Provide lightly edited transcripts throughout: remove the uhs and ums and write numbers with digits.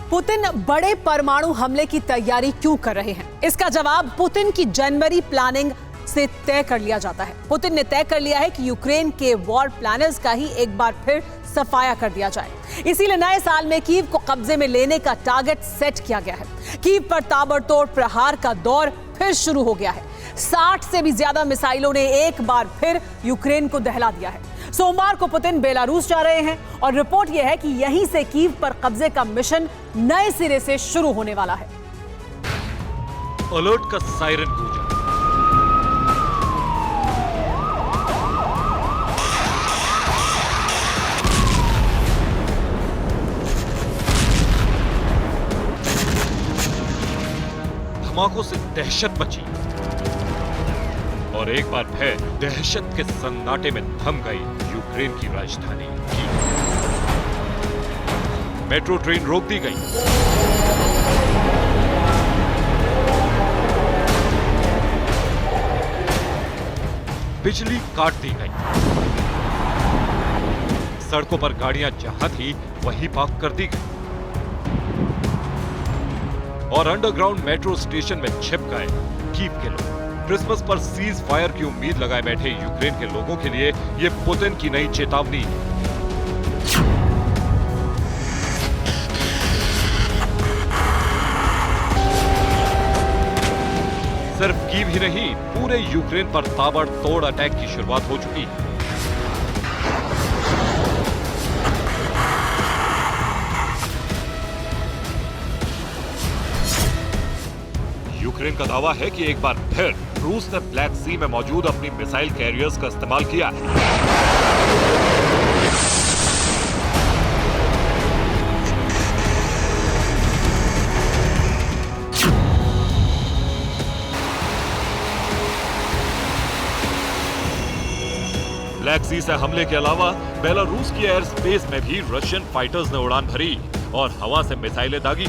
Putin बड़े परमाणु हमले की तैयारी क्यों कर रहे हैं? इसका जवाब पुतिन की जनवरी प्लानिंग से तय कर लिया जाता है। पुतिन ने तय कर लिया है कि यूक्रेन के वॉर प्लानर्स का ही एक बार फिर सफाया कर दिया जाए। इसीलिए नए साल में कीव को कब्जे में लेने का टारगेट सेट किया गया है। कीव पर ताबड़तोड़ प्रहार का दौर फिर शुरू हो गया है। 60 से भी ज्यादा मिसाइलों ने एक बार फिर यूक्रेन को दहला दिया है। सोमवार को पुतिन बेलारूस जा रहे हैं और रिपोर्ट यह है कि यहीं से कीव पर कब्जे का मिशन नए सिरे से शुरू होने वाला है। अलर्ट का सायरन गूंजा। धमाकों से दहशत मची और एक बार फिर दहशत के सन्नाटे में थम गई यूक्रेन की राजधानी कीव। मेट्रो ट्रेन रोक दी गई, बिजली काट दी गई, सड़कों पर गाड़ियां जहां थी वहीं पार्क कर दी गई और अंडरग्राउंड मेट्रो स्टेशन में छिप गए कीव के लोग। क्रिसमस पर सीज फायर की उम्मीद लगाए बैठे यूक्रेन के लोगों के लिए यह पुतिन की नई चेतावनी है। सिर्फ कीव ही नहीं, पूरे यूक्रेन पर ताबड़तोड़ अटैक की शुरुआत हो चुकी है। यूक्रेन का दावा है कि एक बार फिर रूस ने ब्लैक सी में मौजूद अपनी मिसाइल कैरियर्स का इस्तेमाल किया है। ब्लैक सी से हमले के अलावा बेलारूस की एयर स्पेस में भी रशियन फाइटर्स ने उड़ान भरी और हवा से मिसाइलें दागी।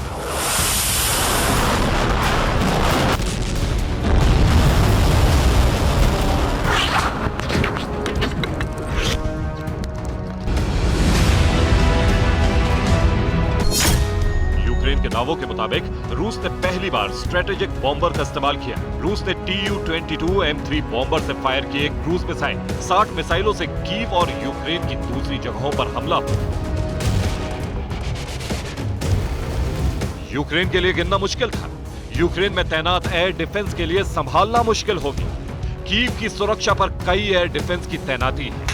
के दावों के मुताबिक रूस ने पहली बार स्ट्रेटेजिक बॉम्बर का इस्तेमाल किया। रूस ने Tu-22M3 बॉम्बर से फायर किए क्रूज मिसाइल। 60 मिसाइलों से कीव और यूक्रेन की दूसरी जगहों पर हमला। यूक्रेन के लिए गिनना मुश्किल था। यूक्रेन में तैनात एयर डिफेंस के लिए संभालना मुश्किल होगी। कीव की सुरक्षा पर कई एयर डिफेंस की तैनाती है।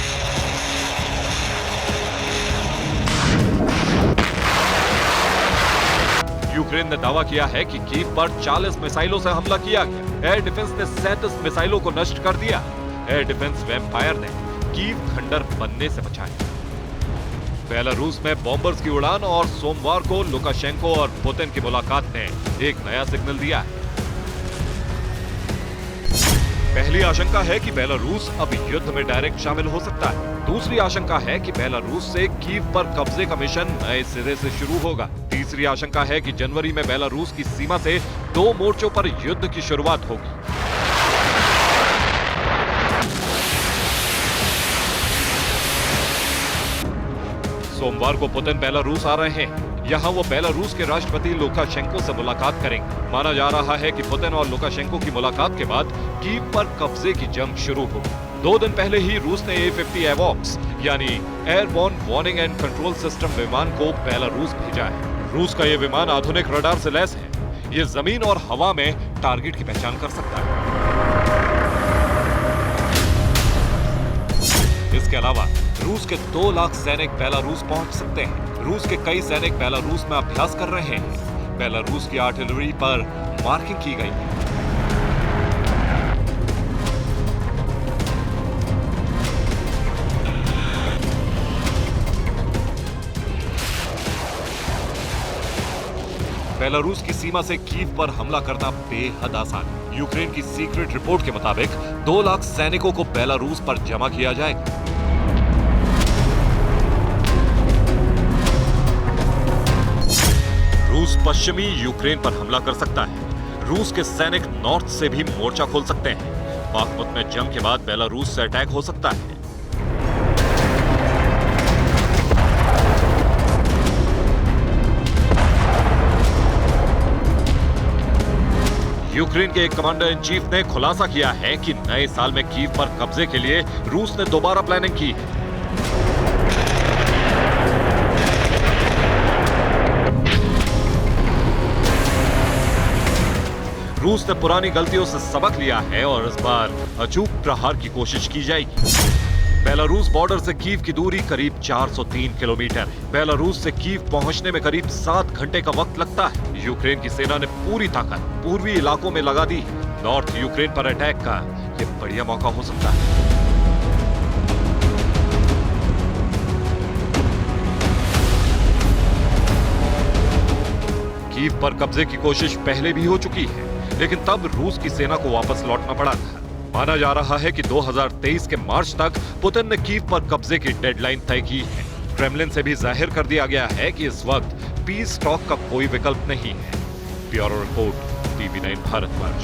यूक्रेन ने दावा किया है कि कीव पर 40 मिसाइलों से हमला किया गया। एयर डिफेंस ने 37 मिसाइलों को नष्ट कर दिया। एयर डिफेंस वैम्पायर ने कीव खंडर बनने से बचाया। बेलारूस में बॉम्बर्स की उड़ान और सोमवार को लुकाशेंको और पुतिन की मुलाकात ने एक नया सिग्नल दिया है। पहली आशंका है कि बेलारूस अब युद्ध में डायरेक्ट शामिल हो सकता है। दूसरी आशंका है कि बेलारूस से कीव पर कब्जे का मिशन नए सिरे से शुरू होगा। तीसरी आशंका है कि जनवरी में बेलारूस की सीमा से 2 मोर्चों पर युद्ध की शुरुआत होगी। सोमवार को पुतिन बेलारूस आ रहे हैं। यहां वो बेलारूस के राष्ट्रपति लुकाशेंको से मुलाकात करेंगे। माना जा रहा है कि पुतिन और लुकाशेंको की मुलाकात के बाद कीव पर कब्जे की जंग शुरू होगी। 2 दिन पहले ही रूस ने A-50 एवॉक्स यानी airborne warning and control system विमान को बेलारूस भेजा है। रूस का यह विमान आधुनिक रडार से लैस है। यह जमीन और हवा में टारगेट की पहचान कर सकता है। इसके अलावा रूस के 2 लाख सैनिक बेलारूस पहुंच सकते हैं। रूस के कई सैनिक बेलारूस में अभ्यास कर रहे हैं। बेलारूस की आर्टिलरी पर मार्किंग की गई है। बेलारूस की सीमा से कीव पर हमला करना बेहद आसान है। यूक्रेन की सीक्रेट रिपोर्ट के मुताबिक 2 लाख सैनिकों को बेलारूस पर जमा किया जाएगा। रूस पश्चिमी यूक्रेन पर हमला कर सकता है। रूस के सैनिक नॉर्थ से भी मोर्चा खोल सकते हैं। बाखमुत में जंग के बाद बेलारूस से अटैक हो सकता है। यूक्रेन के एक कमांडर इन चीफ ने खुलासा किया है कि नए साल में कीव पर कब्जे के लिए रूस ने दोबारा प्लानिंग की। रूस ने पुरानी गलतियों से सबक लिया है और इस बार अचूक प्रहार की कोशिश की जाएगी। बेलारूस बॉर्डर से कीव की दूरी करीब 403 किलोमीटर है। बेलारूस से कीव पहुंचने में करीब 7 घंटे का वक्त लगता है। यूक्रेन की सेना ने पूरी ताकत पूर्वी इलाकों में लगा दी। नॉर्थ यूक्रेन पर अटैक का यह बढ़िया मौका हो सकता है। कीव पर कब्जे की कोशिश पहले भी हो चुकी है, लेकिन तब रूस की सेना को वापस लौटना पड़ा था। माना जा रहा है कि 2023 के मार्च तक पुतिन ने कीव पर कब्जे की डेडलाइन तय की है। क्रेमलिन से भी जाहिर कर दिया गया है कि इस वक्त पीस टॉक का कोई विकल्प नहीं है। Bureau report, TV9 Bharatvarsh.